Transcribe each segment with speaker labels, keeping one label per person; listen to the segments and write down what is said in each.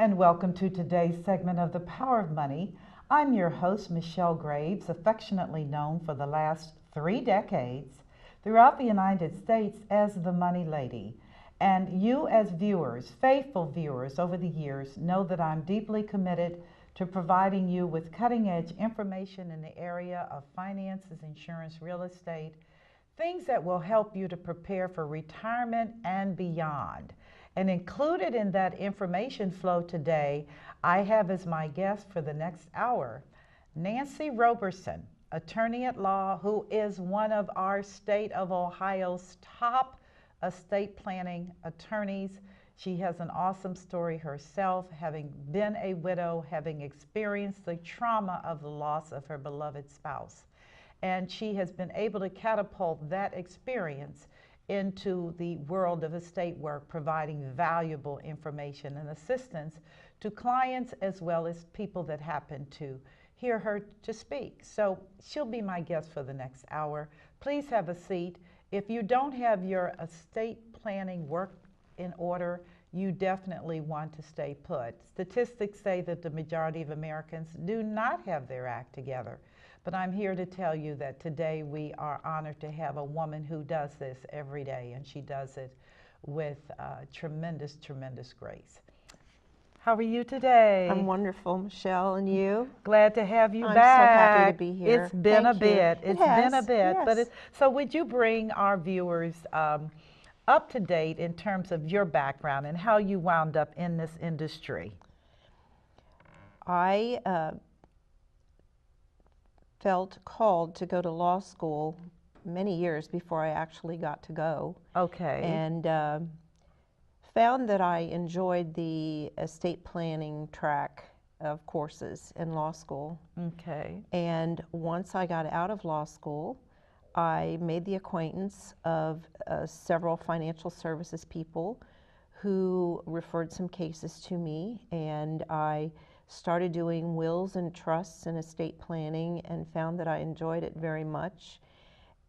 Speaker 1: and welcome to today's segment of The Power of Money. I'm your host, Michelle Graves, affectionately known for the last 3 decades throughout the United States as the Money Lady. And you, as viewers, faithful viewers over the years, know that I'm deeply committed to providing you with cutting edge information in the area of finances, insurance, real estate, things that will help you to prepare for retirement and beyond. And included in that information flow today, I have as my guest for the next hour, Nancy Roberson, attorney at law, who is one of our state of Ohio's top estate planning attorneys. She has an awesome story herself, having been a widow, having experienced the trauma of the loss of her beloved spouse. And she has been able to catapult that experience into the world of estate work, providing valuable information and assistance to clients as well as people that happen to hear her to speak. So she'll be my guest for the next hour. Please have a seat. If you don't have your estate planning work in order, you definitely want to stay put. Statistics say that the majority of Americans do not have their act together. But I'm here to tell you that today we are honored to have a woman who does this every day, and she does it with tremendous, tremendous grace. How are you today?
Speaker 2: I'm wonderful, Michelle, and you?
Speaker 1: Glad to have you
Speaker 2: I'm
Speaker 1: back.
Speaker 2: so happy to be here.
Speaker 1: It's been
Speaker 2: Thank
Speaker 1: a bit.
Speaker 2: you.
Speaker 1: It's been a
Speaker 2: has,
Speaker 1: bit.
Speaker 2: yes.
Speaker 1: But so would you bring our viewers up to date in terms of your background and how you wound up in this industry?
Speaker 2: I felt called to go to law school many years before I actually got to go.
Speaker 1: Okay.
Speaker 2: And found that I enjoyed the estate planning track of courses in law school.
Speaker 1: Okay.
Speaker 2: And once I got out of law school, I made the acquaintance of several financial services people who referred some cases to me, and I started doing wills and trusts and estate planning and found that I enjoyed it very much,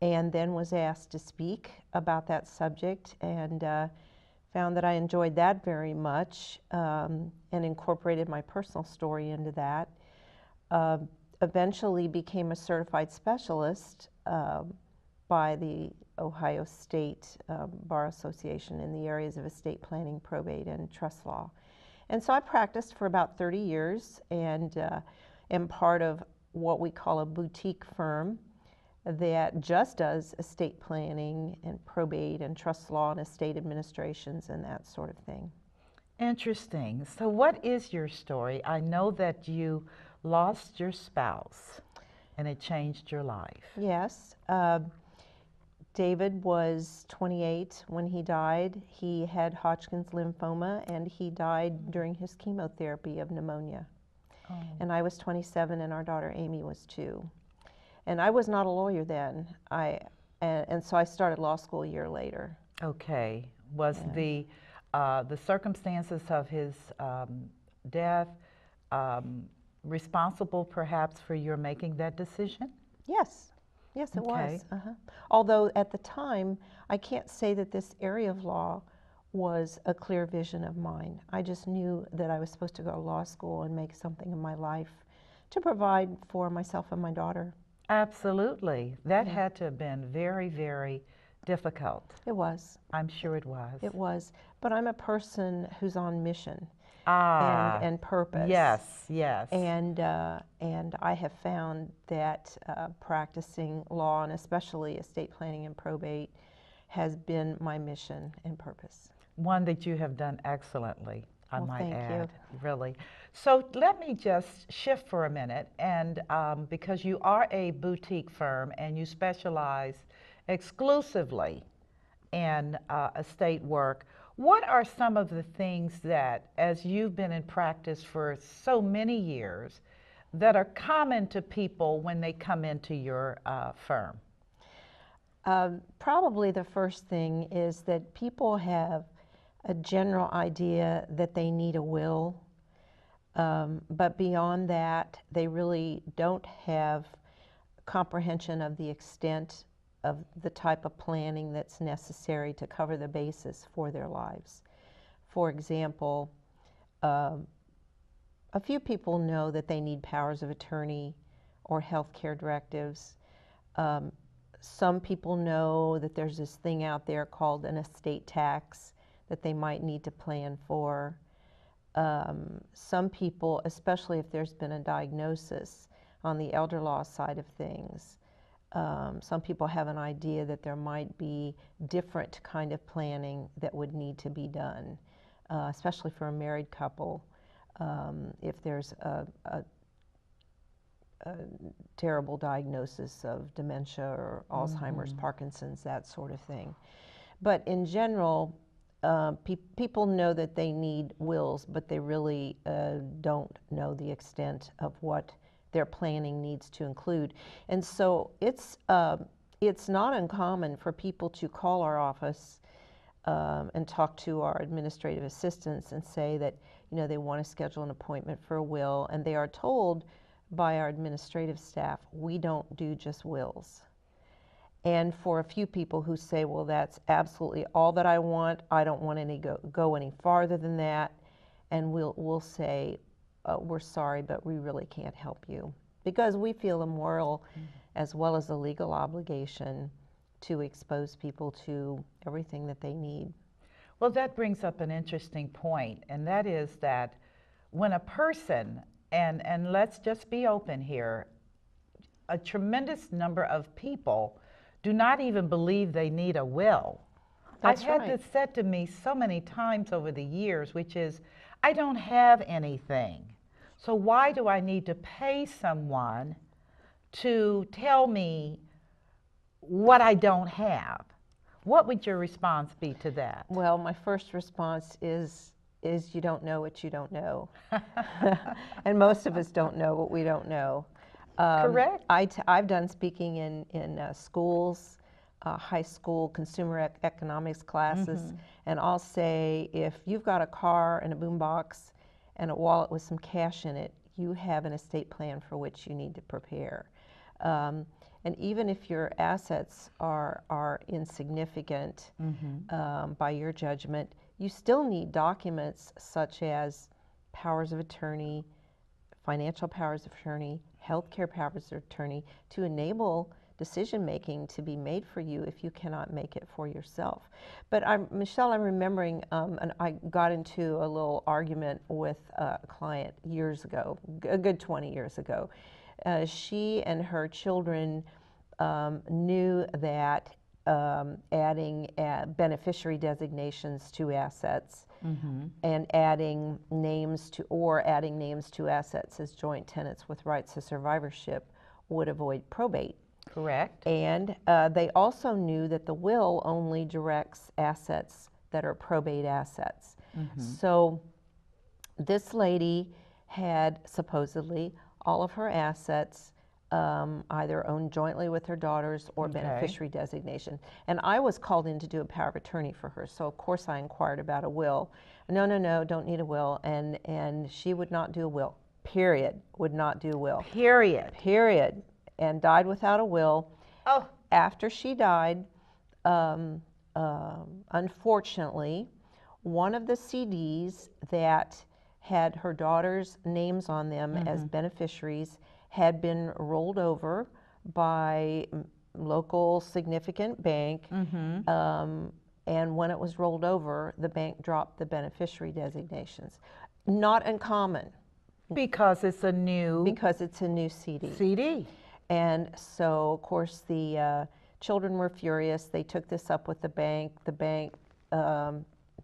Speaker 2: and then was asked to speak about that subject and found that I enjoyed that very much and incorporated my personal story into that. Eventually became a certified specialist by the Ohio State Bar Association in the areas of estate planning, probate, and trust law. And so I practiced for about 30 years and am part of what we call a boutique firm that just does estate planning and probate and trust law and estate administrations and that sort of thing.
Speaker 1: Interesting. So what is your story? I know that you lost your spouse and it changed your life.
Speaker 2: Yes. David was 28 when he died. He had Hodgkin's lymphoma and he died during his chemotherapy of pneumonia. Oh. And I was 27 and our daughter Amy was 2. And I was not a lawyer then. And so I started law school a year later.
Speaker 1: Okay. Was the circumstances of his death responsible perhaps for your making that decision?
Speaker 2: Yes. Yes, it was. Although at the time, I can't say that this area of law was a clear vision of mine. I just knew that I was supposed to go to law school and make something in my life to provide for myself and my daughter.
Speaker 1: Absolutely. That had to have been very, very difficult.
Speaker 2: It was.
Speaker 1: I'm sure it was.
Speaker 2: It was. But I'm a person who's on mission. And purpose.
Speaker 1: Yes, yes.
Speaker 2: And I have found that practicing law, and especially estate planning and probate, has been my mission and purpose.
Speaker 1: One that you have done excellently, I might add.
Speaker 2: Thank you.
Speaker 1: Really. So let me just shift for a minute, and because you are a boutique firm and you specialize exclusively in estate work, what are some of the things that, as you've been in practice for so many years, that are common to people when they come into your firm?
Speaker 2: Probably the first thing is that people have a general idea that they need a will, but beyond that, they really don't have comprehension of the extent of the type of planning that's necessary to cover the basis for their lives. For example, a few people know that they need powers of attorney or health care directives. Some people know that there's this thing out there called an estate tax that they might need to plan for. Some people, especially if there's been a diagnosis on the elder law side of things, some people have an idea that there might be different kind of planning that would need to be done, especially for a married couple. If there's a terrible diagnosis of dementia or Alzheimer's, Parkinson's, that sort of thing. But in general, people know that they need wills, but they really don't know the extent of what their planning needs to include. And so it's not uncommon for people to call our office and talk to our administrative assistants and say that, you know, they want to schedule an appointment for a will, and they are told by our administrative staff, we don't do just wills. And for a few people who say, well, that's absolutely all that I want, I don't want any go any farther than that, and we'll say, we're sorry, but we really can't help you, because we feel a moral as well as a legal obligation to expose people to everything that they need.
Speaker 1: Well, that brings up an interesting point, and that is that when a person, and let's just be open here, a tremendous number of people do not even believe they need a will.
Speaker 2: That's
Speaker 1: I've had
Speaker 2: right.
Speaker 1: this said to me so many times over the years, which is, I don't have anything. So why do I need to pay someone to tell me what I don't have? What would your response be to that?
Speaker 2: Well, my first response is you don't know what you don't know. And most of us don't know what we don't know.
Speaker 1: Correct.
Speaker 2: I've done speaking in schools, high school consumer economics classes, and I'll say, if you've got a car and a boombox and a wallet with some cash in it, you have an estate plan for which you need to prepare. And even if your assets are insignificant by your judgment, you still need documents such as powers of attorney, financial powers of attorney, healthcare powers of attorney, to enable decision making to be made for you if you cannot make it for yourself. But Michelle, I'm remembering, and I got into a little argument with a client years ago, a good 20 years ago. She and her children knew that adding beneficiary designations to assets and adding names to assets as joint tenants with rights to survivorship would avoid probate.
Speaker 1: Correct.
Speaker 2: And they also knew that the will only directs assets that are probate assets. So this lady had supposedly all of her assets either owned jointly with her daughters or beneficiary designation. And I was called in to do a power of attorney for her, so of course I inquired about a will. No, don't need a will, and she would not do a will, period, would not do a will. Period, and died without a will.
Speaker 1: Oh.
Speaker 2: After she died, unfortunately, one of the CDs that had her daughters' names on them as beneficiaries had been rolled over by local significant bank, and when it was rolled over, the bank dropped the beneficiary designations. Not uncommon.
Speaker 1: Because it's a new
Speaker 2: CD. And so, of course, the children were furious. They took this up with the bank. The bank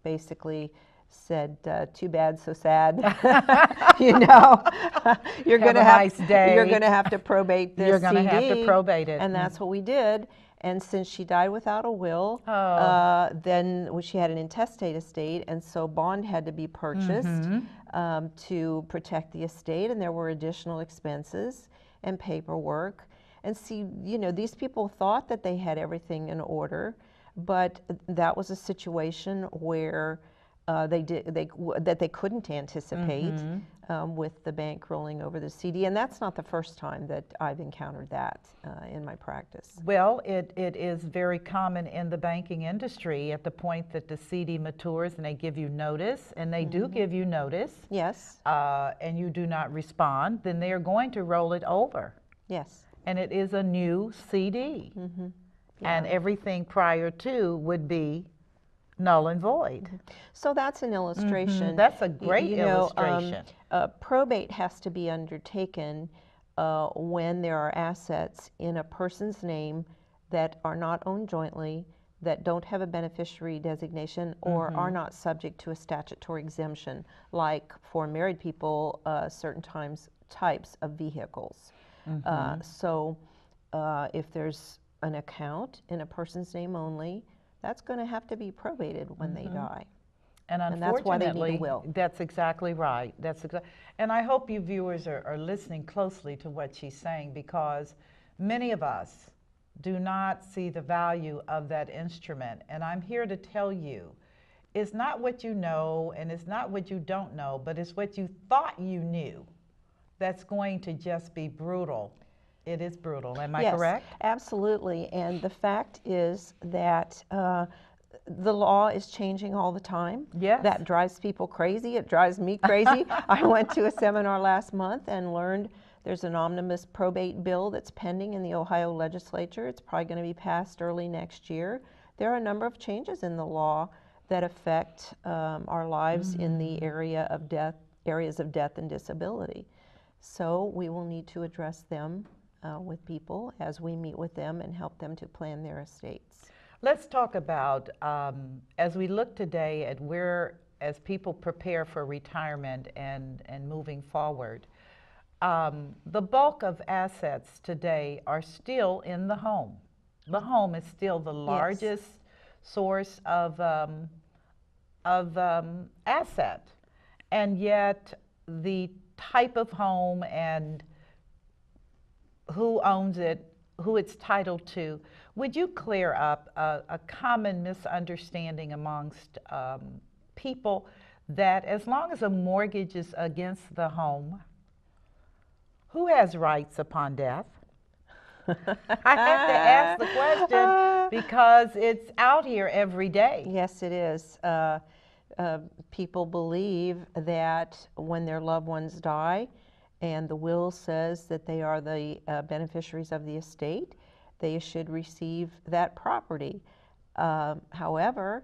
Speaker 2: basically said, too bad, so sad. You know, you're going to have to probate this CD.
Speaker 1: You're going to have to probate it.
Speaker 2: And that's what we did. And since she died without a will, then she had an intestate estate, and so bond had to be purchased to protect the estate, and there were additional expenses and paperwork. And see, you know, these people thought that they had everything in order, but that was a situation where that they couldn't anticipate with the bank rolling over the CD. And that's not the first time that I've encountered that in my practice.
Speaker 1: Well, it is very common in the banking industry at the point that the CD matures and they give you notice, and they do give you notice.
Speaker 2: Yes.
Speaker 1: And you do not respond, then they are going to roll it over.
Speaker 2: Yes.
Speaker 1: And it is a new CD. And everything prior to would be null and void.
Speaker 2: So that's an illustration.
Speaker 1: That's a great illustration.
Speaker 2: Probate has to be undertaken when there are assets in a person's name that are not owned jointly, that don't have a beneficiary designation, or are not subject to a statutory exemption, like for married people, certain types of vehicles. So if there's an account in a person's name only, that's going to have to be probated when they die.
Speaker 1: And unfortunately,
Speaker 2: that's why they need a will.
Speaker 1: That's exactly right. And I hope you viewers are listening closely to what she's saying, because many of us do not see the value of that instrument. And I'm here to tell you, it's not what you know and it's not what you don't know, but it's what you thought you knew that's going to just be brutal. It is brutal. Am I correct?
Speaker 2: Yes, absolutely. And the fact is that the law is changing all the time.
Speaker 1: Yes.
Speaker 2: That drives people crazy. It drives me crazy. I went to a seminar last month and learned there's an omnibus probate bill that's pending in the Ohio legislature. It's probably going to be passed early next year. There are a number of changes in the law that affect our lives in the areas of death and disability. So we will need to address them with people as we meet with them and help them to plan their estates.
Speaker 1: Let's talk about, as we look today at where, as people prepare for retirement and moving forward, the bulk of assets today are still in the home. The home is still the largest source of asset, and yet the type of home and who owns it, who it's titled to. Would you clear up a common misunderstanding amongst people that as long as a mortgage is against the home, who has rights upon death? I have to ask the question because it's out here every day.
Speaker 2: Yes, it is. People believe that when their loved ones die and the will says that they are the beneficiaries of the estate, they should receive that property. However,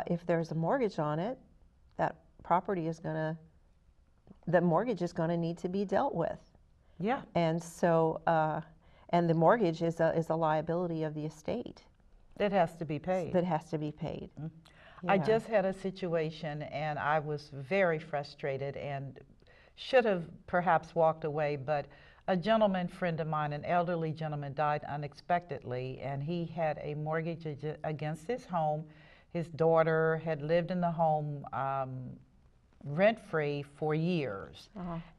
Speaker 2: if there's a mortgage on it, that property is going to, the mortgage is going to need to be dealt with.
Speaker 1: Yeah.
Speaker 2: And so, and the mortgage is a liability of the estate.
Speaker 1: That has to be paid.
Speaker 2: That has to be paid.
Speaker 1: Yeah. I just had a situation and I was very frustrated and should have perhaps walked away, but a gentleman friend of mine, an elderly gentleman, died unexpectedly, and he had a mortgage against his home. His daughter had lived in the home rent-free for years.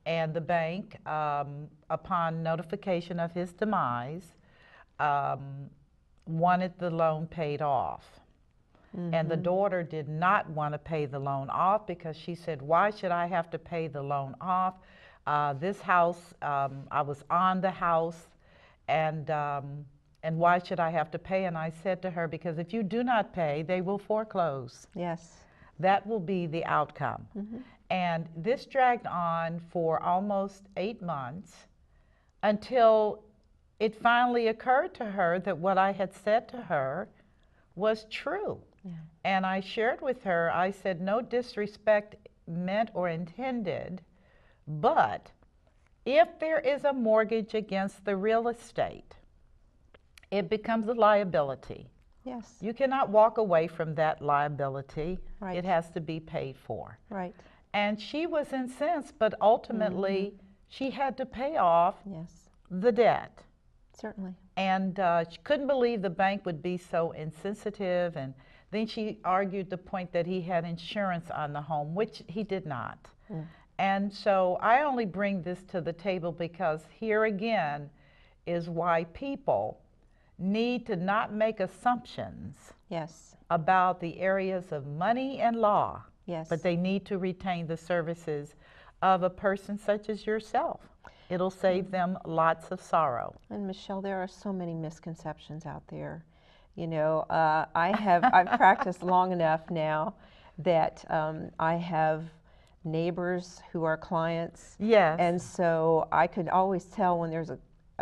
Speaker 1: And the bank, upon notification of his demise, wanted the loan paid off. And the daughter did not want to pay the loan off because she said, why should I have to pay the loan off? This house, I was on the house, and why should I have to pay? And I said to her, because if you do not pay, they will foreclose.
Speaker 2: Yes.
Speaker 1: That will be the outcome. And this dragged on for almost 8 months until it finally occurred to her that what I had said to her was true. And I shared with her, I said, no disrespect meant or intended, but if there is a mortgage against the real estate, it becomes a liability.
Speaker 2: Yes.
Speaker 1: You cannot walk away from that liability.
Speaker 2: Right.
Speaker 1: It has to be paid for.
Speaker 2: Right.
Speaker 1: And she was incensed, but ultimately she had to pay off the debt.
Speaker 2: Certainly.
Speaker 1: And she couldn't believe the bank would be so insensitive. And then she argued the point that he had insurance on the home, which he did not. And so I only bring this to the table because here again is why people need to not make assumptions
Speaker 2: Yes.
Speaker 1: about the areas of money and law,
Speaker 2: Yes.
Speaker 1: but they need to retain the services of a person such as yourself. It'll save them lots of sorrow.
Speaker 2: And Michelle, there are so many misconceptions out there. You know, I've practiced long enough now that I have neighbors who are clients.
Speaker 1: Yes.
Speaker 2: And so I could always tell when there's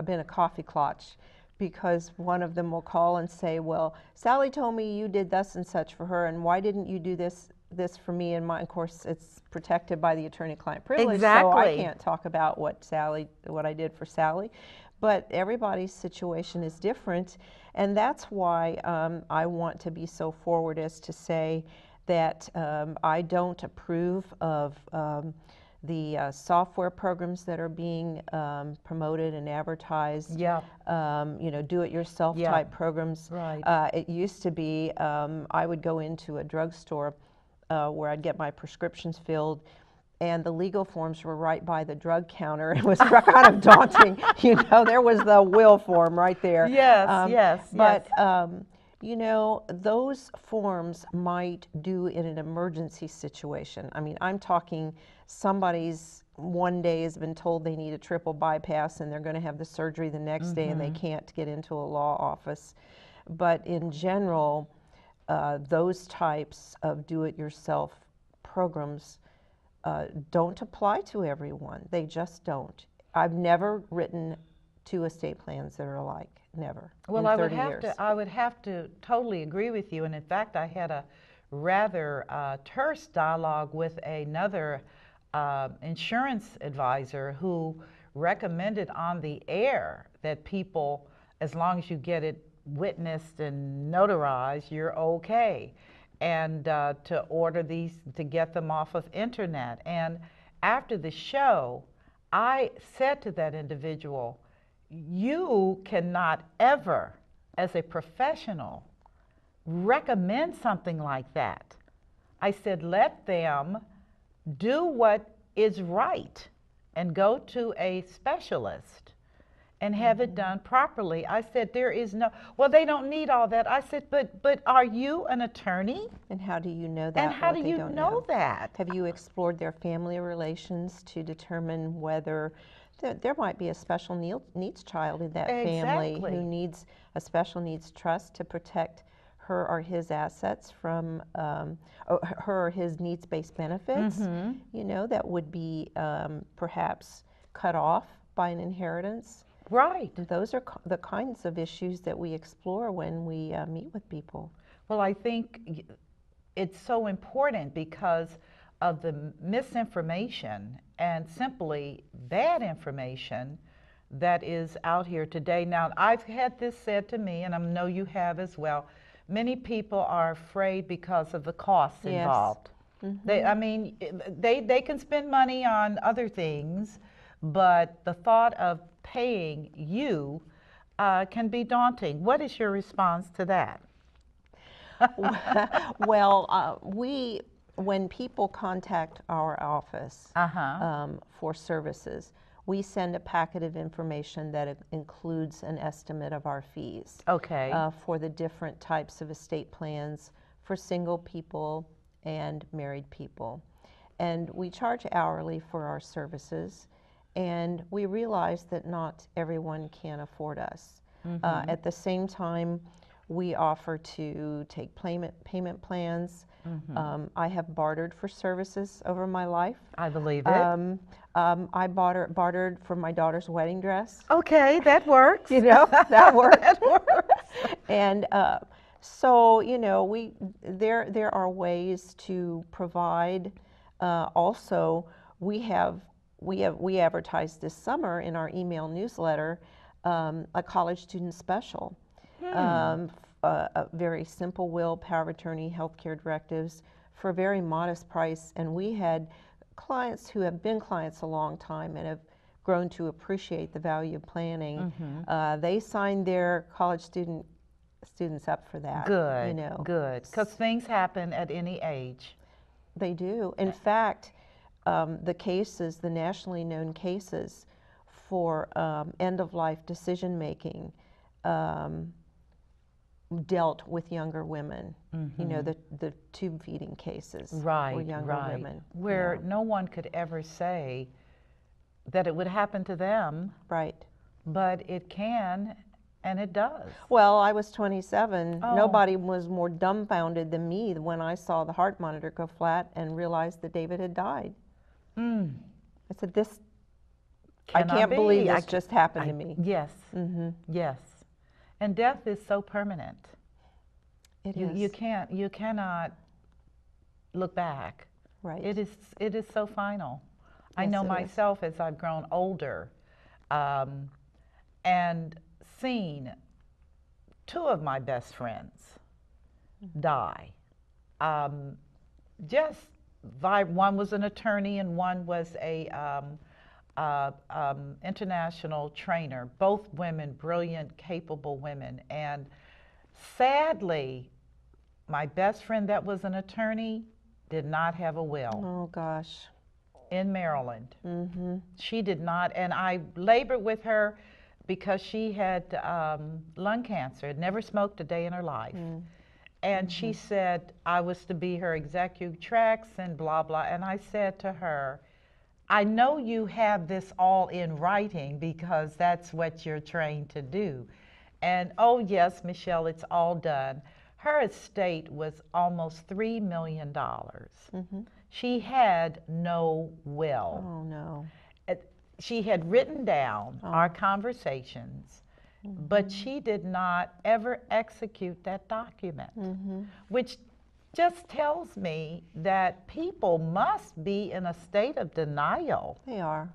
Speaker 2: been a coffee clutch, because one of them will call and say, well, Sally told me you did thus and such for her, and why didn't you do this for me? And of course, it's protected by the attorney-client privilege, so I can't talk about what I did for Sally. But everybody's situation is different, and that's why I want to be so forward as to say that I don't approve of the software programs that are being promoted and advertised.
Speaker 1: Yeah.
Speaker 2: You know, do-it-yourself type programs.
Speaker 1: Right.
Speaker 2: It used to be I would go into a drugstore where I'd get my prescriptions filled, and the legal forms were right by the drug counter. It was kind of daunting. You know, there was the will form right there.
Speaker 1: Yes, yes.
Speaker 2: But you know, those forms might do in an emergency situation. I mean, I'm talking somebody's one day has been told they need a triple bypass and they're going to have the surgery the next day and they can't get into a law office. But in general, those types of do-it-yourself programs don't apply to everyone. They just don't. I've never written 2 estate plans that are alike. Never.
Speaker 1: Well,
Speaker 2: in 30 years.
Speaker 1: I would have to totally agree with you. And in fact, I had a rather terse dialogue with another insurance advisor who recommended on the air that people, as long as you get it witnessed and notarized, you're okay. And to order these, to get them off of internet. And after the show, I said to that individual, you cannot ever, as a professional, recommend something like that. I said, let them do what is right and go to a specialist and have it done properly. I said, there is no, well, they don't need all that. I said, but are you an attorney?
Speaker 2: And how do you know that?
Speaker 1: And how do you know that?
Speaker 2: Have you explored their family relations to determine whether there might be a special needs child in that family who needs a special needs trust to protect her or his assets from her or his needs-based benefits, you know, that would be perhaps cut off by an inheritance.
Speaker 1: Right.
Speaker 2: And those are the kinds of issues that we explore when we meet with people.
Speaker 1: Well, I think it's so important because of the misinformation and simply bad information that is out here today. Now, I've had this said to me, and I know you have as well. Many people are afraid because of the costs involved. I mean, they can spend money on other things, but the thought of paying you can be daunting. What is your response to that?
Speaker 2: Well, when people contact our office for services, we send a packet of information that includes an estimate of our fees.
Speaker 1: Okay.
Speaker 2: For the different types of estate plans for single people and married people. And we charge hourly for our services, and we realize that not everyone can afford us. At the same time, we offer to take payment plans. I have bartered for services over my life.
Speaker 1: I believe it.
Speaker 2: I bartered for my daughter's wedding dress.
Speaker 1: Okay, that works.
Speaker 2: You know, that works.
Speaker 1: That works.
Speaker 2: And so, you know, there are ways to provide. Also, we advertised this summer in our email newsletter a college student special. A very simple will, power of attorney, healthcare directives for a very modest price. And we had clients who have been clients a long time and have grown to appreciate the value of planning. They signed their college students up for that.
Speaker 1: Good,
Speaker 2: you know.
Speaker 1: good. Because things happen at any age.
Speaker 2: They do. In fact, the nationally known cases for end-of-life decision-making dealt with younger women. You know, the tube feeding cases were younger women.
Speaker 1: Where no one could ever say that it would happen to them.
Speaker 2: Right.
Speaker 1: But it can, and it does.
Speaker 2: Well, I was 27.
Speaker 1: Oh.
Speaker 2: Nobody was more dumbfounded than me when I saw the heart monitor go flat and realized that David had died. I said, "This, I can't believe this just happened to me."
Speaker 1: Yes. Yes. And death is so permanent.
Speaker 2: It is.
Speaker 1: You cannot look back.
Speaker 2: Right.
Speaker 1: It is so final.
Speaker 2: Yes,
Speaker 1: I know
Speaker 2: it
Speaker 1: myself as I've grown older, and seen two of my best friends die. One was an attorney and one was a international trainer. Both women, brilliant, capable women. And sadly, my best friend that was an attorney did not have a will.
Speaker 2: Oh gosh.
Speaker 1: In Maryland. She did not, and I labored with her because she had lung cancer, had never smoked a day in her life. And she said I was to be her executrix and blah, blah. And I said to her, I know you have this all in writing because that's what you're trained to do. And oh yes, Michelle, it's all done. Her estate was almost $3 million. She had no will.
Speaker 2: Oh no.
Speaker 1: She had written down our conversations, but she did not ever execute that document, which just tells me that people must be in a state of denial.
Speaker 2: They are.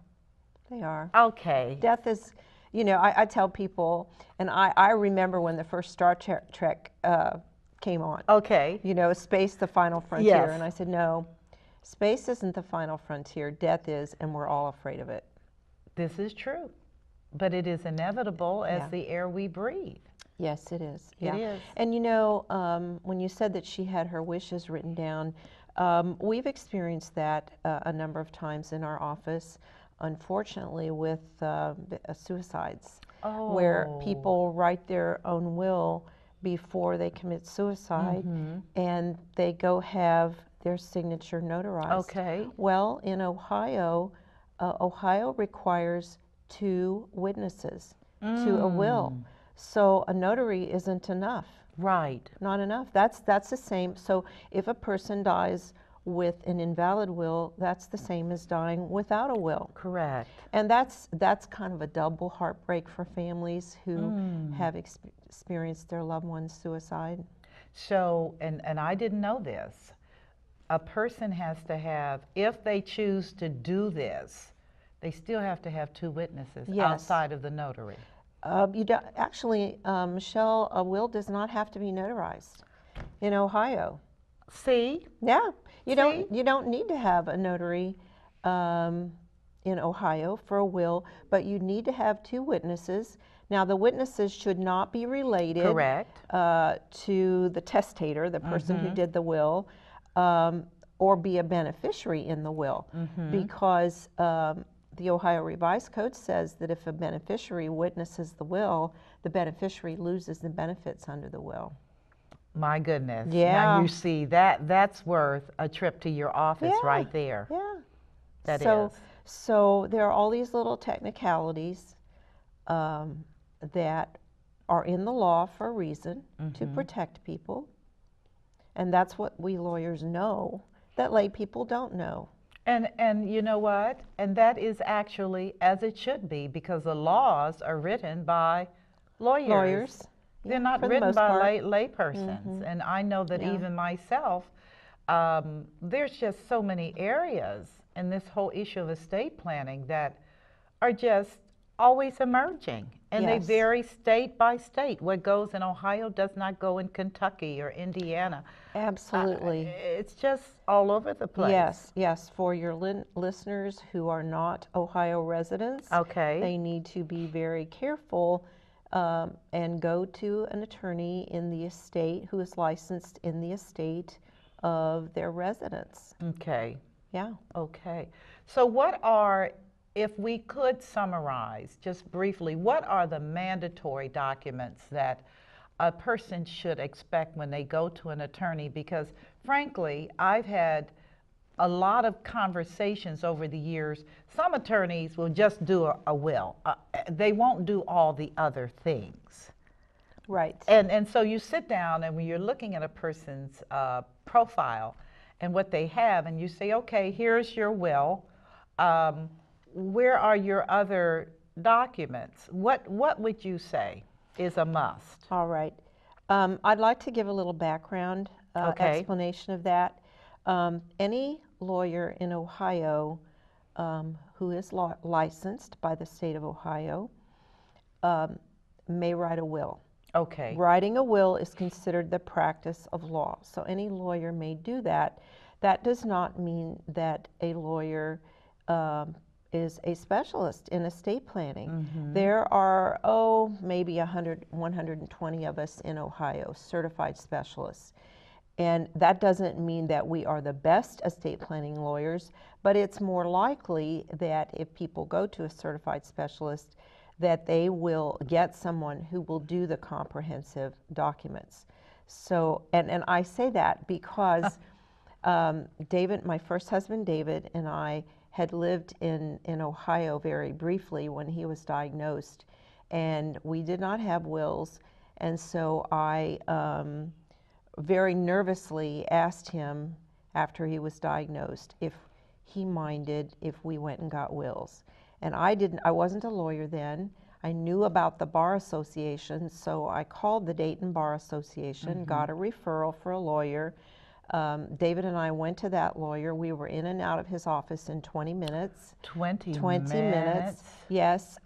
Speaker 2: They are.
Speaker 1: Okay.
Speaker 2: Death is, you know, I tell people, and I remember when the first Star Trek came on.
Speaker 1: Okay.
Speaker 2: You know, space, the final frontier.
Speaker 1: Yes.
Speaker 2: And I said, no, space isn't the final frontier. Death is, and we're all afraid of it.
Speaker 1: This is true, but it is inevitable as the air we breathe.
Speaker 2: Yes, it is.
Speaker 1: It is.
Speaker 2: And you know, when you said that she had her wishes written down, we've experienced that a number of times in our office, unfortunately, with suicides, where people write their own will before they commit suicide, and they go have their signature notarized.
Speaker 1: Okay.
Speaker 2: Well, in Ohio, Ohio requires 2 witnesses to a will. So a notary isn't enough.
Speaker 1: Right.
Speaker 2: Not enough. That's the same. So if a person dies with an invalid will, that's the same as dying without a will.
Speaker 1: Correct.
Speaker 2: And that's kind of a double heartbreak for families who have experienced their loved one's suicide.
Speaker 1: So, and I didn't know this, a person has to have, if they choose to do this, they still have to have 2 witnesses outside of the notary.
Speaker 2: You don't, actually, Michelle, a will does not have to be notarized in Ohio.
Speaker 1: See?
Speaker 2: Yeah, you don't need to have a notary in Ohio for a will, but you need to have 2 witnesses. Now, the witnesses should not be related to the testator, the person who did the will, or be a beneficiary in the will, because the Ohio Revised Code says that if a beneficiary witnesses the will, the beneficiary loses the benefits under the will.
Speaker 1: My goodness.
Speaker 2: Yeah.
Speaker 1: Now you see, that's worth a trip to your office right there.
Speaker 2: Yeah.
Speaker 1: That is.
Speaker 2: So there are all these little technicalities that are in the law for a reason, to protect people. And that's what we lawyers know that lay people don't know.
Speaker 1: And you know what? And that is actually as it should be, because the laws are written by lawyers. They're not written by lay persons. And I know that even myself, there's just so many areas in this whole issue of estate planning that are just always emerging. And they vary state by state. What goes in Ohio does not go in Kentucky or Indiana.
Speaker 2: Absolutely.
Speaker 1: It's just all over the place.
Speaker 2: Yes, yes. For your listeners who are not Ohio residents, they need to be very careful and go to an attorney in the estate who is licensed in the estate of their residents.
Speaker 1: Okay.
Speaker 2: Yeah.
Speaker 1: Okay. So what are, if we could summarize just briefly, what are the mandatory documents that a person should expect when they go to an attorney, because frankly, I've had a lot of conversations over the years. Some attorneys will just do a will. They won't do all the other things.
Speaker 2: Right.
Speaker 1: And so you sit down, and when you're looking at a person's profile and what they have, and you say, okay, here's your will. Where are your other documents? What would you say is a must?
Speaker 2: All right. I'd like to give a little background explanation of that. Any lawyer in Ohio who is licensed by the state of Ohio may write a will.
Speaker 1: Okay.
Speaker 2: Writing a will is considered the practice of law. So any lawyer may do that. That does not mean that a lawyer is a specialist in estate planning.
Speaker 1: Mm-hmm.
Speaker 2: There are, maybe 120 of us in Ohio, certified specialists. And that doesn't mean that we are the best estate planning lawyers, but it's more likely that if people go to a certified specialist, that they will get someone who will do the comprehensive documents. So, and I say that because David, my first husband David, and I had lived in Ohio very briefly when he was diagnosed, and we did not have wills, and so I very nervously asked him after he was diagnosed if he minded if we went and got wills. And I wasn't a lawyer then. I knew about the Bar Association, so I called the Dayton Bar Association, got a referral for a lawyer. David and I went to that lawyer. We were in and out of his office in 20 minutes.
Speaker 1: 20
Speaker 2: minutes. Yes.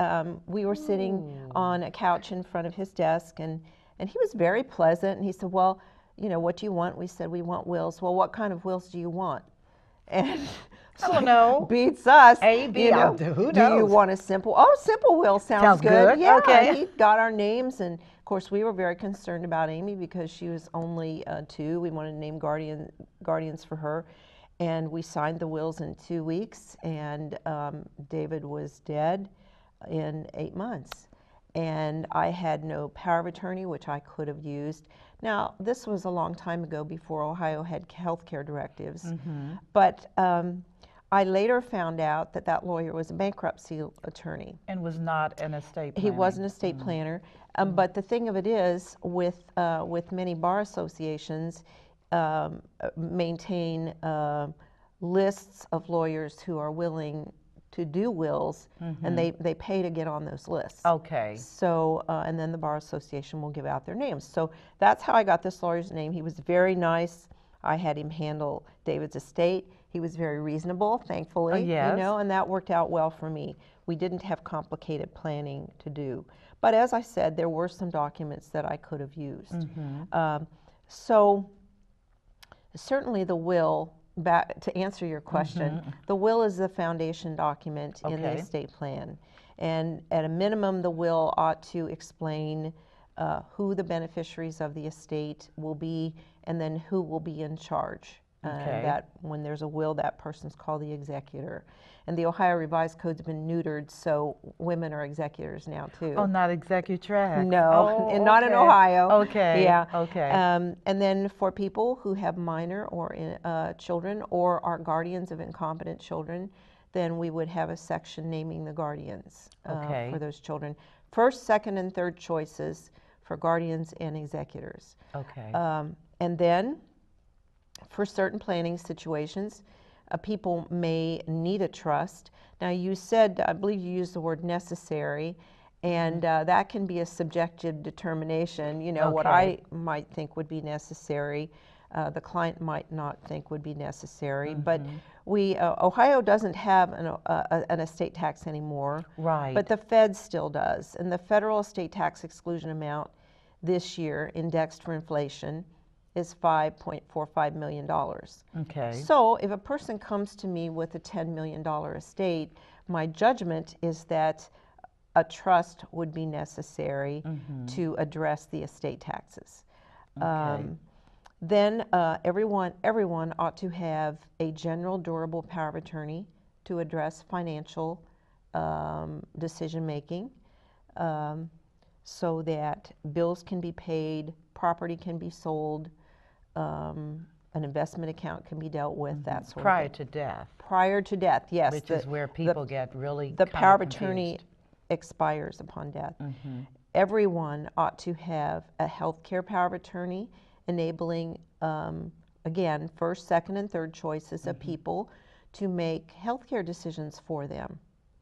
Speaker 2: We were sitting on a couch in front of his desk, and he was very pleasant. And he said, well, you know, what do you want? We said, we want wills. Well, what kind of wills do you want? And
Speaker 1: I don't know.
Speaker 2: Beats us.
Speaker 1: A, B,
Speaker 2: you know,
Speaker 1: who knows?
Speaker 2: Do you want a simple? Oh, simple will sounds good. Yeah,
Speaker 1: okay.
Speaker 2: He got our names, and of course we were very concerned about Amy because she was only 2. We wanted to name guardians for her, and we signed the wills in 2 weeks. And David was dead in 8 months, and I had no power of attorney, which I could have used. Now, this was a long time ago before Ohio had health care directives, but I later found out that that lawyer was a bankruptcy attorney.
Speaker 1: And was not an estate planner.
Speaker 2: He was an estate planner, but the thing of it is, with many bar associations, maintain lists of lawyers who are willing to do wills, and they pay to get on those lists.
Speaker 1: Okay.
Speaker 2: So, and then the Bar Association will give out their names. So that's how I got this lawyer's name. He was very nice. I had him handle David's estate. He was very reasonable, thankfully,
Speaker 1: yes.
Speaker 2: You know, and that worked out well for me. We didn't have complicated planning to do. But as I said, there were some documents that I could have used. So certainly the will, back to answer your question, the will is the foundation document in the estate plan. And at a minimum, the will ought to explain who the beneficiaries of the estate will be, and then who will be in charge. That when there's a will, that person's called the executor. And the Ohio Revised Code's been neutered, so women are executors now too.
Speaker 1: Oh, not executrix.
Speaker 2: No, and not in Ohio.
Speaker 1: Okay.
Speaker 2: Yeah.
Speaker 1: Okay.
Speaker 2: And then for people who have minor or children or are guardians of incompetent children, then we would have a section naming the guardians for those children. First, second, and third choices for guardians and executors.
Speaker 1: Okay.
Speaker 2: And then, for certain planning situations, people may need a trust. Now, you said, I believe you used the word necessary, and that can be a subjective determination. You know, what I might think would be necessary, the client might not think would be necessary. But Ohio doesn't have an estate tax anymore.
Speaker 1: Right.
Speaker 2: But the Fed still does. And the federal estate tax exclusion amount this year, indexed for inflation, is $5.45 million.
Speaker 1: Okay.
Speaker 2: So if a person comes to me with a $10 million estate, my judgment is that a trust would be necessary to address the estate taxes. Then everyone ought to have a general durable power of attorney to address financial decision making. so that bills can be paid, property can be sold, an investment account can be dealt with, that sort
Speaker 1: Prior
Speaker 2: of thing.
Speaker 1: to death.
Speaker 2: Prior to death, yes.
Speaker 1: Which is where people get really
Speaker 2: the
Speaker 1: kind
Speaker 2: power of
Speaker 1: confused.
Speaker 2: attorney expires upon death. Everyone ought to have a health care power of attorney enabling, again, first, second, and third choices of people to make health care decisions for them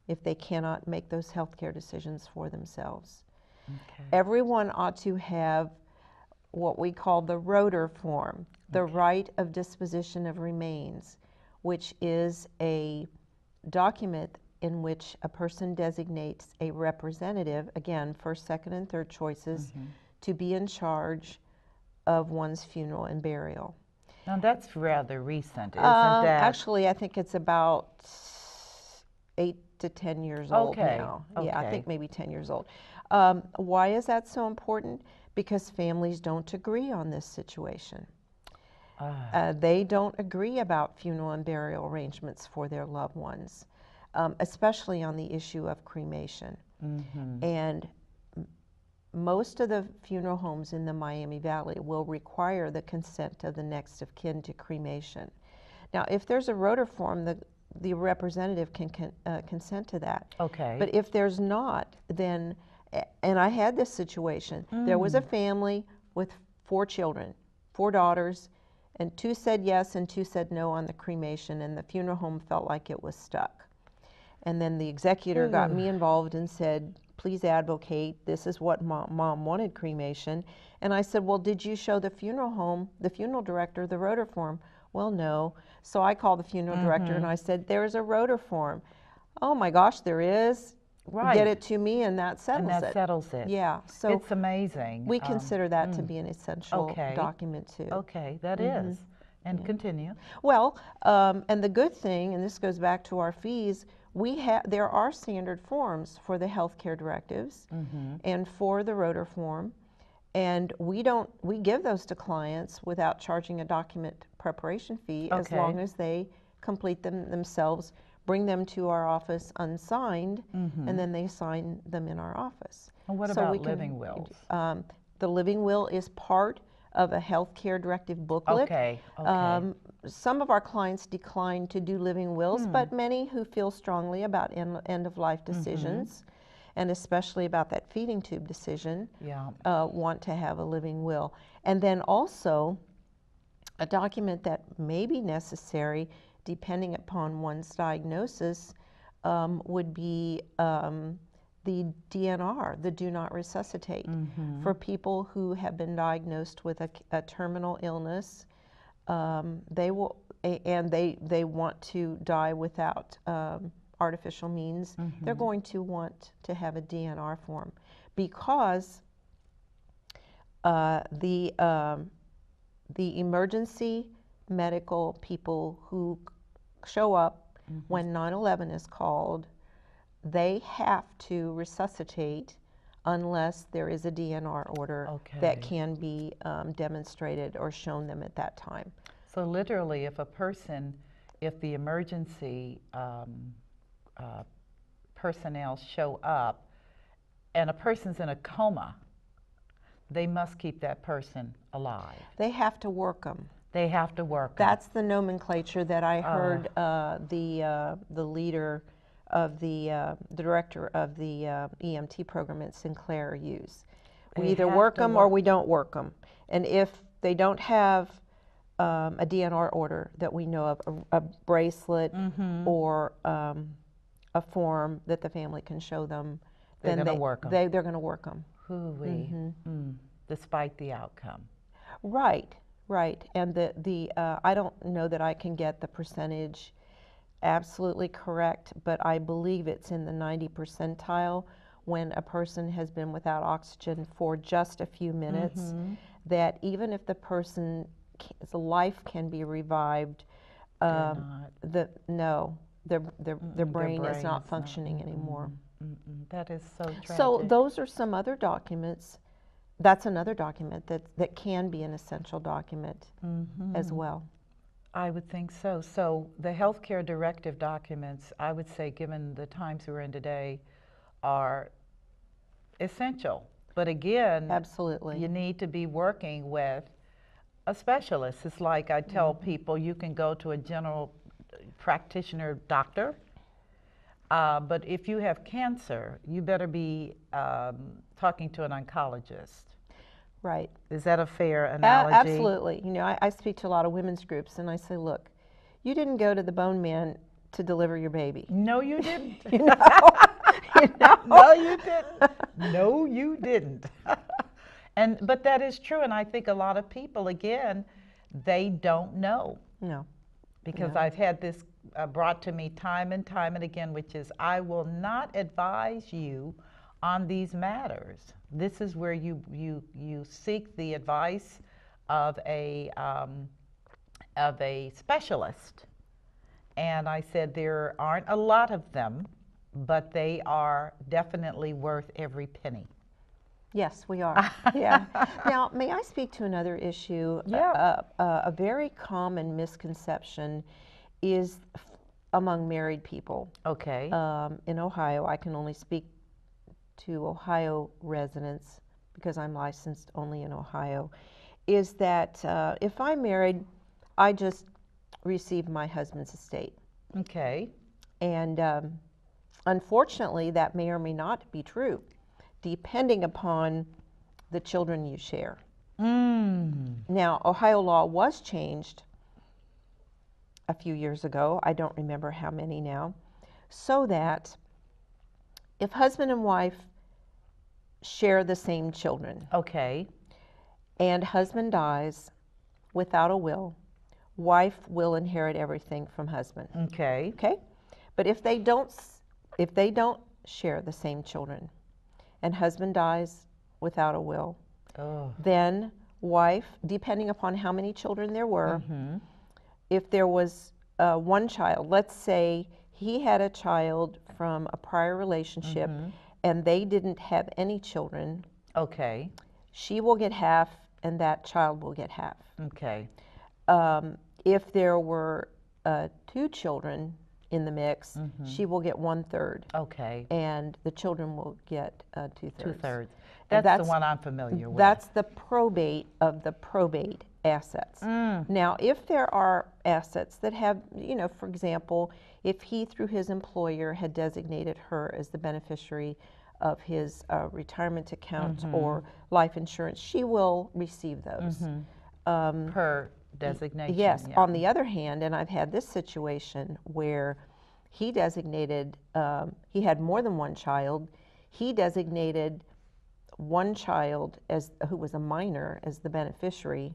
Speaker 2: if they cannot make those health care decisions for themselves.
Speaker 1: Okay.
Speaker 2: Everyone ought to have what we call the ROTR form, the right of disposition of remains, which is a document in which a person designates a representative, again, first, second, and third choices, to be in charge of one's funeral and burial.
Speaker 1: Now that's rather recent, isn't that?
Speaker 2: Actually, I think it's about 8 to 10 years old now. Yeah, I think maybe 10 years old. Why is that so important? Because families don't agree on this situation. They don't agree about funeral and burial arrangements for their loved ones, especially on the issue of cremation. And most of the funeral homes in the Miami Valley will require the consent of the next of kin to cremation. Now, if there's a ROTR form, the representative can consent to that.
Speaker 1: Okay.
Speaker 2: But if there's not, then, and I had this situation, there was a family with 4 children, 4 daughters, and 2 said yes and 2 said no on the cremation, and the funeral home felt like it was stuck. And then the executor got me involved and said, please advocate, this is what mom wanted, cremation. And I said, well, did you show the funeral home, the funeral director, the ROTR form? Well, no. So I called the funeral director and I said, there's a ROTR form. Oh my gosh, there is.
Speaker 1: Right.
Speaker 2: Get it to me and that settles it.
Speaker 1: And that settles it.
Speaker 2: Yeah. So
Speaker 1: it's amazing.
Speaker 2: we consider that to be an essential document too.
Speaker 1: Okay, that is. And continue.
Speaker 2: Well, and the good thing, and this goes back to our fees, there are standard forms for the healthcare directives and for the ROTR form, and we give those to clients without charging a document preparation fee as long as they complete them themselves, bring them to our office unsigned, and then they sign them in our office.
Speaker 1: And what about living wills?
Speaker 2: The living will is part of a healthcare directive booklet. Some of our clients decline to do living wills, but many who feel strongly about end-of-life decisions, and especially about that feeding tube decision, want to have a living will. And then also, a document that may be necessary, depending upon one's diagnosis, would be the DNR, the Do Not Resuscitate, for people who have been diagnosed with a terminal illness. They want to die without artificial means. They're going to want to have a DNR form because the emergency medical people who show up when 9/11 is called, they have to resuscitate unless there is a DNR order that can be demonstrated or shown them at that time.
Speaker 1: So literally, if the emergency personnel show up and a person's in a coma, they must keep that person alive.
Speaker 2: They have to work them.
Speaker 1: They have to work them.
Speaker 2: That's the nomenclature that I heard the leader of the director of the EMT program at Sinclair use. We either work them or we don't work them. And if they don't have a DNR order that we know of, a bracelet or a form that the family can show them,
Speaker 1: they're
Speaker 2: then
Speaker 1: going to work them.
Speaker 2: They're going to work them.
Speaker 1: Despite the outcome.
Speaker 2: Right, right. And I don't know that I can get the percentage absolutely correct, but I believe it's in the 90 percentile when a person has been without oxygen for just a few minutes, that even if the person's life can be revived, their brain is not functioning anymore.
Speaker 1: That is so tragic.
Speaker 2: So those are some other documents. That's another document that can be an essential document as well.
Speaker 1: I would think so. So the healthcare directive documents, I would say, given the times we're in today, are essential But again,
Speaker 2: Absolutely.
Speaker 1: you need to be working with a specialist. It's like I tell people, you can go to a general practitioner doctor, but if you have cancer, you better be talking to an oncologist.
Speaker 2: Right.
Speaker 1: Is that a fair analogy?
Speaker 2: Absolutely. You know, I speak to a lot of women's groups, and I say, look, you didn't go to the bone man to deliver your baby.
Speaker 1: No, you didn't.
Speaker 2: You know? You know?
Speaker 1: No, you didn't. No, you didn't. But that is true, and I think a lot of people, again, they don't know.
Speaker 2: No.
Speaker 1: Because
Speaker 2: No.
Speaker 1: I've had this brought to me time and time and again, which is, I will not advise you on these matters. This is where you seek the advice of a specialist. And I said there aren't a lot of them, but they are definitely worth every penny.
Speaker 2: Yes, we are. Yeah. Now, may I speak to another issue?
Speaker 1: Yeah.
Speaker 2: A very common misconception is among married people.
Speaker 1: Okay.
Speaker 2: In Ohio, I can only speak to Ohio residents because I'm licensed only in Ohio, is that if I'm married, I just receive my husband's estate.
Speaker 1: Okay.
Speaker 2: And unfortunately, that may or may not be true, depending upon the children you share. Now, Ohio law was changed a few years ago, I don't remember how many now, so that if husband and wife share the same children,
Speaker 1: Okay.
Speaker 2: and husband dies without a will, wife will inherit everything from husband.
Speaker 1: Okay.
Speaker 2: Okay? But if they don't share the same children, and husband dies without a will, then wife, depending upon how many children there were, if there was one child, let's say he had a child from a prior relationship and they didn't have any children,
Speaker 1: Okay.
Speaker 2: she will get half and that child will get half.
Speaker 1: Okay.
Speaker 2: If there were 2 children in the mix, she will get 1/3.
Speaker 1: Okay.
Speaker 2: And the children will get 2/3.
Speaker 1: 2/3.
Speaker 2: And
Speaker 1: That's the one I'm familiar with.
Speaker 2: That's the probate of the probate assets. Now, if there are assets that have, you know, for example, if he through his employer had designated her as the beneficiary of his retirement account or life insurance, she will receive those.
Speaker 1: Per designation.
Speaker 2: Yes.
Speaker 1: Yeah.
Speaker 2: On the other hand, and I've had this situation where he designated, he had more than one child, he designated one child as who was a minor as the beneficiary,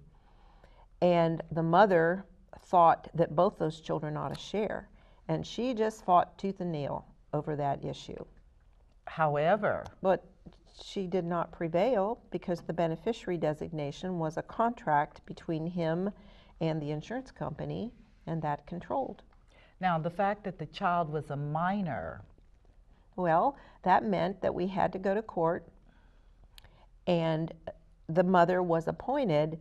Speaker 2: and the mother thought that both those children ought to share, and she just fought tooth and nail over that issue.
Speaker 1: However,
Speaker 2: But she did not prevail because the beneficiary designation was a contract between him and the insurance company, and that controlled.
Speaker 1: now the fact that the child was a minor,
Speaker 2: Well, that meant that we had to go to court, and the mother was appointed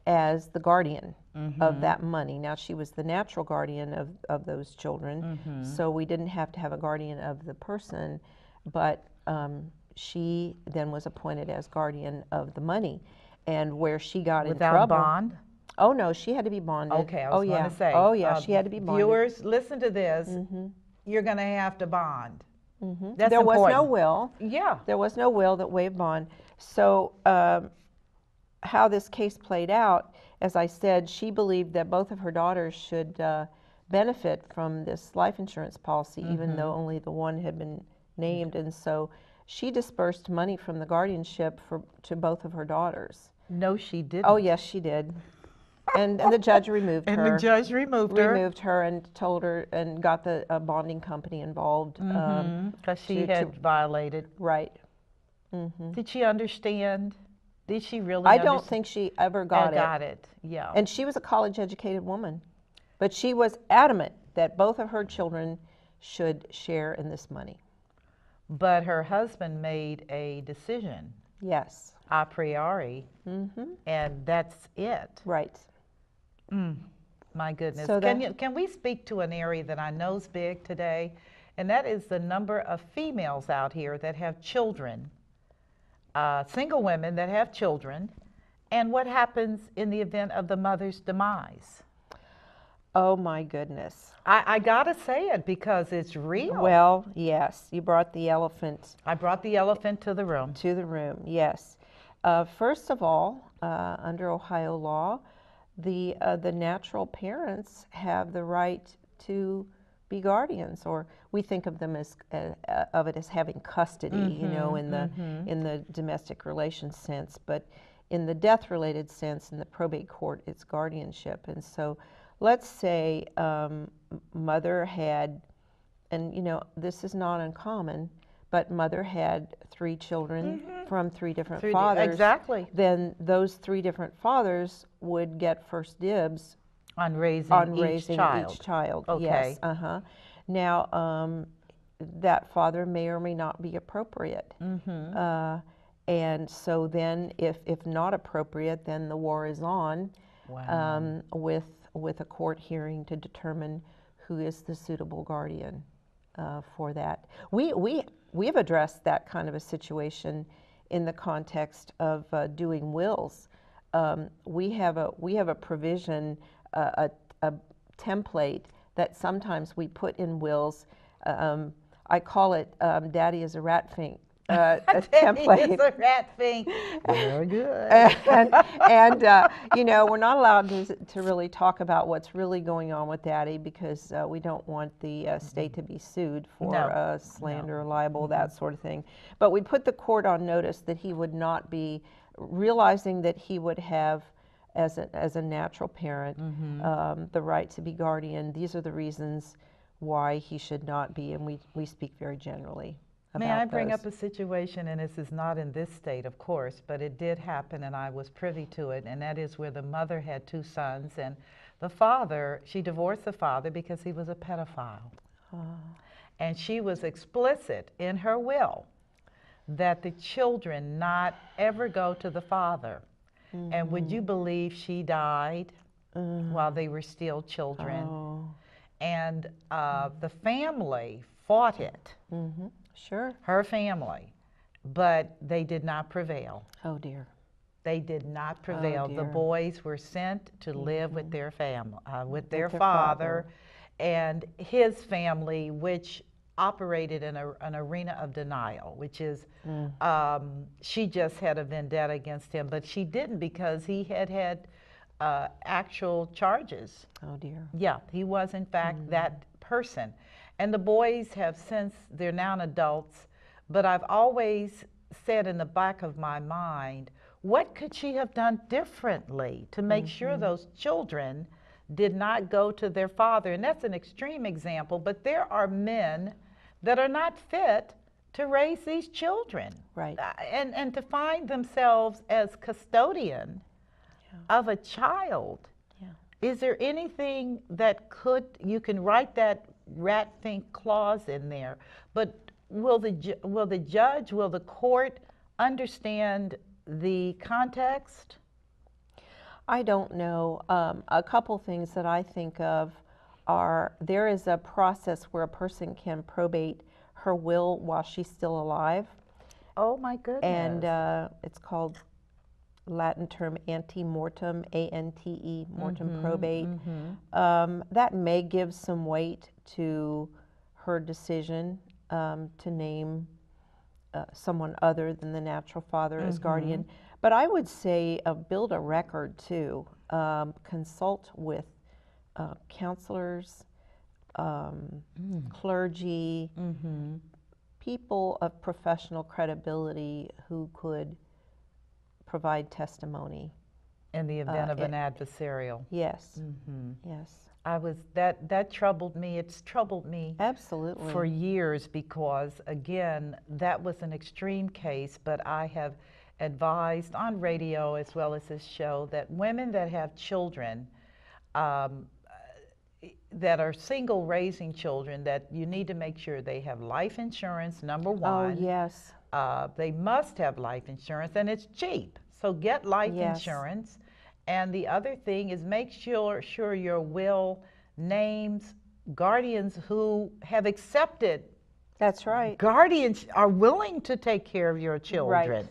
Speaker 2: as the guardian of that money. Now, she was the natural guardian of those children, so we didn't have to have a guardian of the person, but she then was appointed as guardian of the money. And where she got in
Speaker 1: without
Speaker 2: trouble.
Speaker 1: bond.
Speaker 2: Oh, no, she had to be bonded.
Speaker 1: Okay, I was going to say.
Speaker 2: Oh, yeah, she had to be bonded.
Speaker 1: Viewers, listen to this. You're going to have to bond. That's
Speaker 2: There was no
Speaker 1: important.
Speaker 2: will.
Speaker 1: Yeah.
Speaker 2: There was no will that waived bond. So how this case played out, as I said, she believed that both of her daughters should benefit from this life insurance policy, even though only the one had been named. And so she dispersed money from the guardianship to both of her daughters.
Speaker 1: No, she didn't.
Speaker 2: Oh, yes, she did. And the judge removed her.
Speaker 1: And the judge removed her.
Speaker 2: Removed her and told her and got the bonding company involved.
Speaker 1: Because she had violated.
Speaker 2: Right.
Speaker 1: Did she understand? Did she really
Speaker 2: I don't think she ever got it.
Speaker 1: Got it, yeah.
Speaker 2: And she was a college-educated woman. But she was adamant that both of her children should share in this money.
Speaker 1: But her husband made a decision
Speaker 2: Yes.
Speaker 1: a priori, and that's it.
Speaker 2: Right.
Speaker 1: My goodness.
Speaker 2: So
Speaker 1: Can we speak to an area that I know is big today, and that is the number of females out here that have children single women that have children, and what happens in the event of the mother's demise?
Speaker 2: Oh my goodness.
Speaker 1: I gotta say it because it's real.
Speaker 2: Well, yes, you brought the elephant
Speaker 1: I brought the elephant to the room.
Speaker 2: to the room, yes. First of all, under Ohio law, the natural parents have the right to be guardians, or we think of them as of it as having custody, you know, in the domestic relations sense, but in the death-related sense, in the probate court, it's guardianship. And so, let's say mother had, and you know, this is not uncommon, but mother had 3 children from 3 different fathers.
Speaker 1: Exactly.
Speaker 2: Then those 3 different fathers would get first dibs
Speaker 1: On raising
Speaker 2: each child.
Speaker 1: Okay.
Speaker 2: Yes. Now, that father may or may not be appropriate. And so then, if not appropriate, then the war is on.
Speaker 1: Wow.
Speaker 2: With a court hearing to determine who is the suitable guardian for that. We've addressed that kind of a situation in the context of doing wills. We have a provision, a template that sometimes we put in wills. I call it "Daddy is a rat fink." A template.
Speaker 1: It's a rat thing. Very good.
Speaker 2: and you know, we're not allowed to really talk about what's really going on with Daddy because we don't want the state to be sued for slander, libel, that sort of thing. But we put the court on notice that he would not be, realizing that he would have, as a natural parent, the right to be guardian. These are the reasons why he should not be, and we speak very generally.
Speaker 1: May I bring up a situation, and this is not in this state, of course, but it did happen and I was privy to it, and that is where the mother had 2 sons, and the father, she divorced the father because he was a pedophile. And she was explicit in her will that the children not ever go to the father. And would you believe she died while they were still children? And the family fought it.
Speaker 2: Sure.
Speaker 1: Her family, but they did not prevail.
Speaker 2: Oh dear.
Speaker 1: They did not prevail.
Speaker 2: Oh,
Speaker 1: the
Speaker 2: dear.
Speaker 1: Boys were sent to live with their family, with their father, and his family, which operated in an arena of denial, which is she just had a vendetta against him, but she didn't because he had actual charges.
Speaker 2: Oh dear.
Speaker 1: Yeah, he was in fact that person. And the boys have since, they're now adults, but I've always said in the back of my mind, what could she have done differently to make sure those children did not go to their father? And that's an extreme example, but there are men that are not fit to raise these children.
Speaker 2: Right.
Speaker 1: And to find themselves as custodian of a child. Is there anything that you can write that rat fink clause in there, but will the judge, will the court understand the context?
Speaker 2: I don't know. A couple things that I think of are, there is a process where a person can probate her will while she's still alive.
Speaker 1: Oh my goodness.
Speaker 2: And it's called, Latin term, ante mortem, A-N-T-E, mortem probate. That may give some weight to her decision to name someone other than the natural father as guardian. But I would say build a record too. Consult with counselors, clergy, people of professional credibility who could provide testimony.
Speaker 1: In the event of an adversarial.
Speaker 2: Yes. Yes.
Speaker 1: That troubled me. It's troubled me
Speaker 2: absolutely
Speaker 1: for years because, again, that was an extreme case, but I have advised on radio as well as this show that women that have children that are single raising children, that you need to make sure they have life insurance, number one.
Speaker 2: Oh, yes.
Speaker 1: They must have life insurance, and it's cheap. So get life insurance. And the other thing is make sure your will names guardians who have accepted.
Speaker 2: That's right.
Speaker 1: Guardians are willing to take care of your children.
Speaker 2: Right.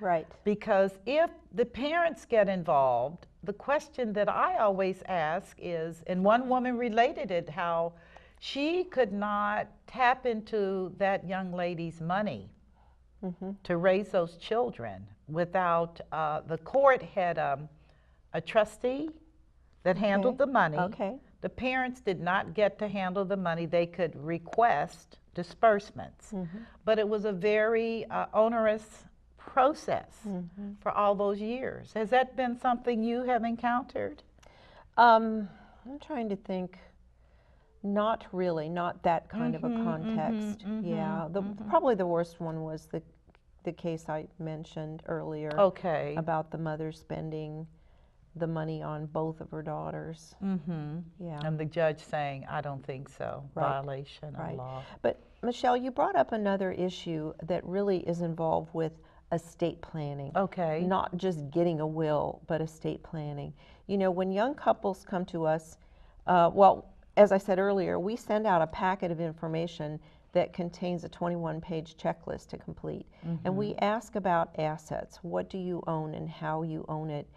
Speaker 2: Right.
Speaker 1: Because if the parents get involved, the question that I always ask is, and one woman related it, how she could not tap into that young lady's money to raise those children without, the court had a trustee that handled the money.
Speaker 2: Okay.
Speaker 1: The parents did not get to handle the money. They could request disbursements. But it was a very onerous process for all those years. Has that been something you have encountered?
Speaker 2: I'm trying to think. Not really, not that kind of a context. Yeah, probably the worst one was the case I mentioned earlier.
Speaker 1: Okay.
Speaker 2: About the mother spending the money on both of her daughters. Yeah.
Speaker 1: And the judge saying, I don't think so, violation of law.
Speaker 2: But Michelle, you brought up another issue that really is involved with estate planning.
Speaker 1: Okay.
Speaker 2: Not just getting a will, but estate planning. You know, when young couples come to us, well, as I said earlier, we send out a packet of information that contains a 21-page checklist to complete. And we ask about assets. What do you own and how you own it?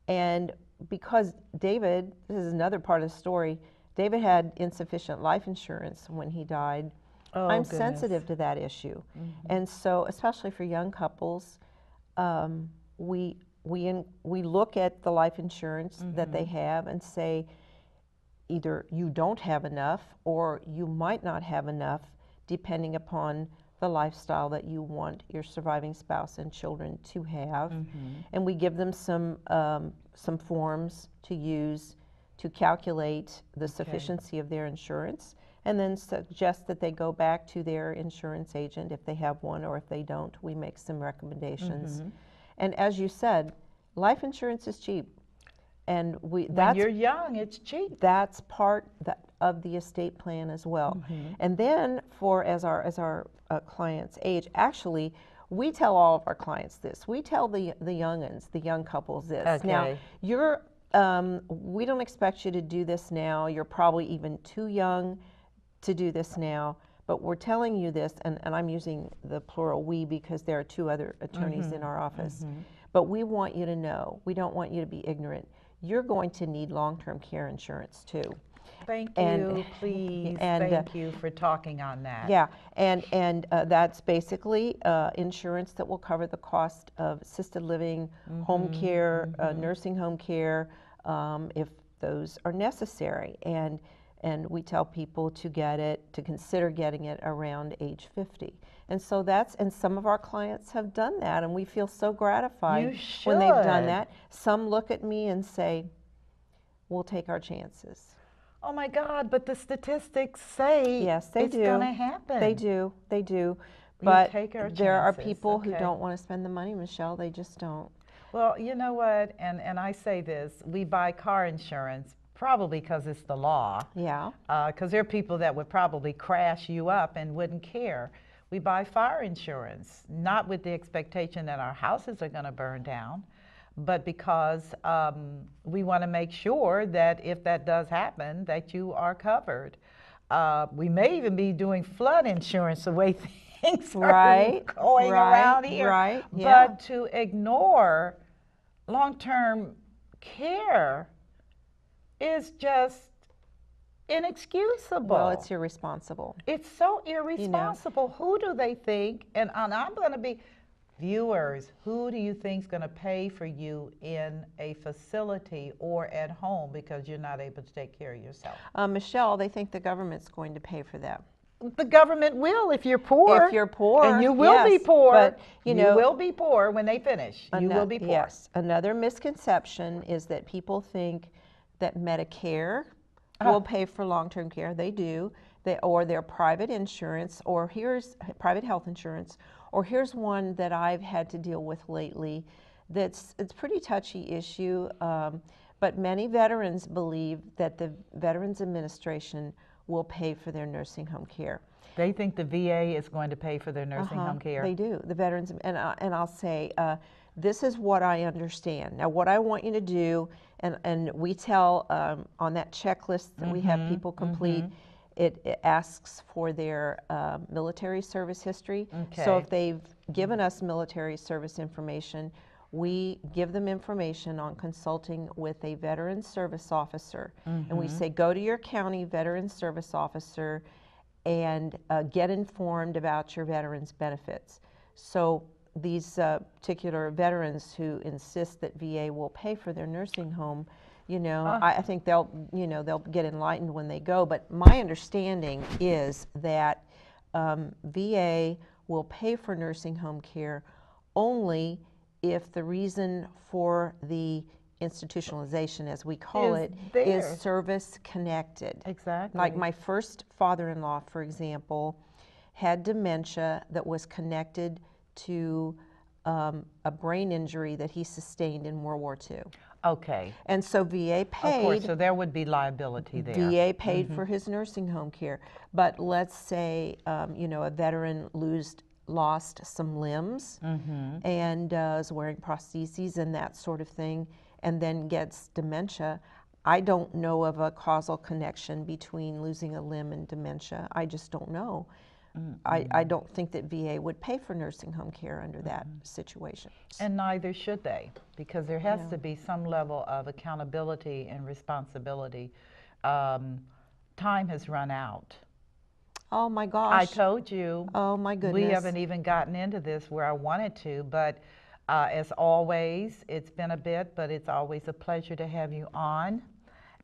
Speaker 2: And because David, this is another part of the story, David had insufficient life insurance when he died. I'm sensitive to that issue. And so, especially for young couples, we look at the life insurance that they have and say, either you don't have enough or you might not have enough, depending upon the lifestyle that you want your surviving spouse and children to have. And we give them some forms to use to calculate the sufficiency of their insurance, and then suggest that they go back to their insurance agent if they have one, or if they don't, we make some recommendations. And as you said, life insurance is cheap. And when
Speaker 1: you're young, it's cheap.
Speaker 2: That's part of the estate plan as well. And then as our clients age, actually, we tell all of our clients this. We tell the youngins, the young couples this. Now, we don't expect you to do this now. You're probably even too young to do this now. But we're telling you this, and I'm using the plural we because there are two other attorneys in our office. But we want you to know, we don't want you to be ignorant. You're going to need long-term care insurance too.
Speaker 1: Thank you, please. Thank you for talking on that.
Speaker 2: Yeah, and that's basically insurance that will cover the cost of assisted living, home care, nursing home care, if those are necessary. And we tell people to get it, to consider getting it around age 50. And so and some of our clients have done that, and we feel so gratified when they've done that. Some look at me and say, we'll take our chances.
Speaker 1: Oh my God, but the statistics say
Speaker 2: it's
Speaker 1: going to happen.
Speaker 2: They do. But there are people who
Speaker 1: Okay.
Speaker 2: don't want to spend the money, Michelle. They just don't.
Speaker 1: Well, you know what, and I say this, we buy car insurance probably because it's the law.
Speaker 2: Yeah.
Speaker 1: Because there are people that would probably crash you up and wouldn't care. We buy fire insurance, not with the expectation that our houses are going to burn down, but because we want to make sure that if that does happen, that you are covered. We may even be doing flood insurance the way things are going around here. But to ignore long-term care is just inexcusable.
Speaker 2: Well, it's irresponsible.
Speaker 1: It's so irresponsible. Who do they think, and I'm going to be, viewers, who do you think is going to pay for you in a facility or at home because you're not able to take care of yourself?
Speaker 2: Michelle, they think the government's going to pay for that.
Speaker 1: The government will if you're poor.
Speaker 2: If you're poor.
Speaker 1: And you will be poor.
Speaker 2: But, you
Speaker 1: will be poor when they finish. You will be poor.
Speaker 2: Yes. Another misconception is that people think that Medicare will pay for long-term care. They do. Or their private insurance, or here's private health insurance, or here's one that I've had to deal with lately it's a pretty touchy issue, but many veterans believe that the Veterans Administration will pay for their nursing home care.
Speaker 1: They think the VA is going to pay for their nursing home care.
Speaker 2: They do. The veterans, and I'll say, this is what I understand. Now, what I want you to do, and we tell on that checklist that we have people complete, it asks for their military service history.
Speaker 1: Okay.
Speaker 2: So if they've given us military service information, we give them information on consulting with a veteran service officer. And we say, go to your county veteran service officer and get informed about your veterans benefits. So these particular veterans who insist that VA will pay for their nursing home, you know, I think they'll, you know, they'll get enlightened when they go. But my understanding is that VA will pay for nursing home care only if the reason for the institutionalization, as we call it, is service connected.
Speaker 1: Exactly.
Speaker 2: Like my first father-in-law, for example, had dementia that was connected to a brain injury that he sustained in World War II.
Speaker 1: Okay.
Speaker 2: And so VA paid.
Speaker 1: Of course, so there would be liability there.
Speaker 2: VA paid for his nursing home care. But let's say, you know, a veteran lost some limbs and is wearing prostheses and that sort of thing, and then gets dementia. I don't know of a causal connection between losing a limb and dementia. I just don't know. I don't think that VA would pay for nursing home care under that situation.
Speaker 1: And neither should they, because there has to be some level of accountability and responsibility. Time has run out.
Speaker 2: Oh my gosh.
Speaker 1: I told you.
Speaker 2: Oh my goodness.
Speaker 1: We haven't even gotten into this where I wanted to, but as always, it's been a bit, but it's always a pleasure to have you on.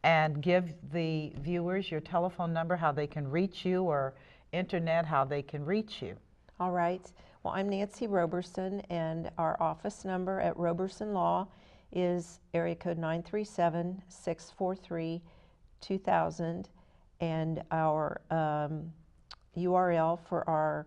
Speaker 1: And give the viewers your telephone number, how they can reach you, or internet, how they can reach you.
Speaker 2: All right. Well, I'm Nancy Roberson, and our office number at Roberson Law is area code 937-643-2000, and our URL for our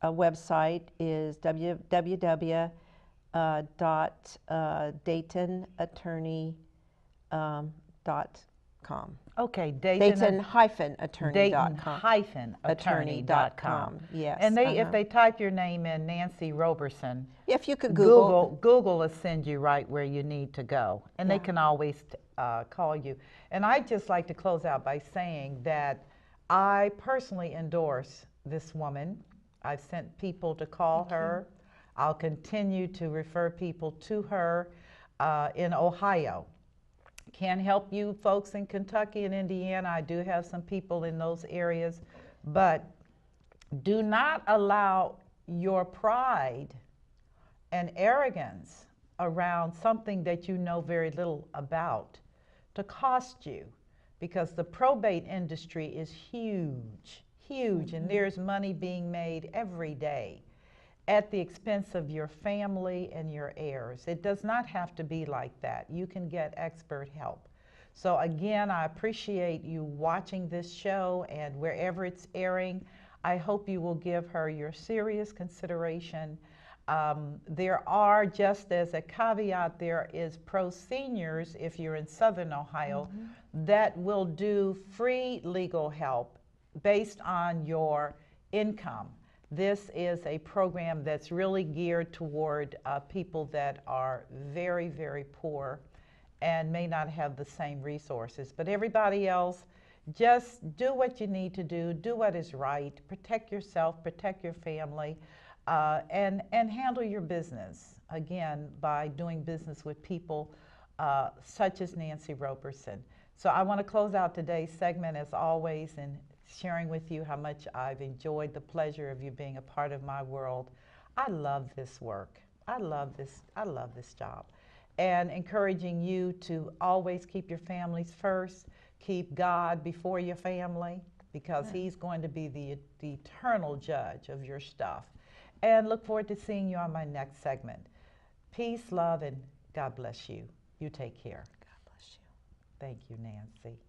Speaker 2: website is www.daytonattorney.com.
Speaker 1: Okay,
Speaker 2: Dayton-attorney.com.
Speaker 1: Dayton-attorney.com.
Speaker 2: Yes.
Speaker 1: And if they type your name in, Nancy Roberson,
Speaker 2: if you could Google
Speaker 1: will send you right where you need to go. And they can always call you. And I'd just like to close out by saying that I personally endorse this woman. I've sent people to call her. I'll continue to refer people to her in Ohio. Can't help you folks in Kentucky and Indiana. I do have some people in those areas, but do not allow your pride and arrogance around something that you know very little about to cost you, because the probate industry is huge, and there's money being made every day at the expense of your family and your heirs. It does not have to be like that. You can get expert help. So again, I appreciate you watching this show, and wherever it's airing, I hope you will give her your serious consideration. There are, just as a caveat, there is Pro Seniors, if you're in Southern Ohio, that will do free legal help based on your income. This is a program that's really geared toward people that are very, very poor and may not have the same resources. But everybody else, just do what you need to do what is right, protect yourself, protect your family, and handle your business, again, by doing business with people such as Nancy Roberson. So I want to close out today's segment, as always, and sharing with you how much I've enjoyed the pleasure of you being a part of my world. I love this work. I love this job. And encouraging you to always keep your families first, keep God before your family, because He's going to be the eternal judge of your stuff. And look forward to seeing you on my next segment. Peace, love, and God bless you. You take care.
Speaker 2: God bless you.
Speaker 1: Thank you, Nancy.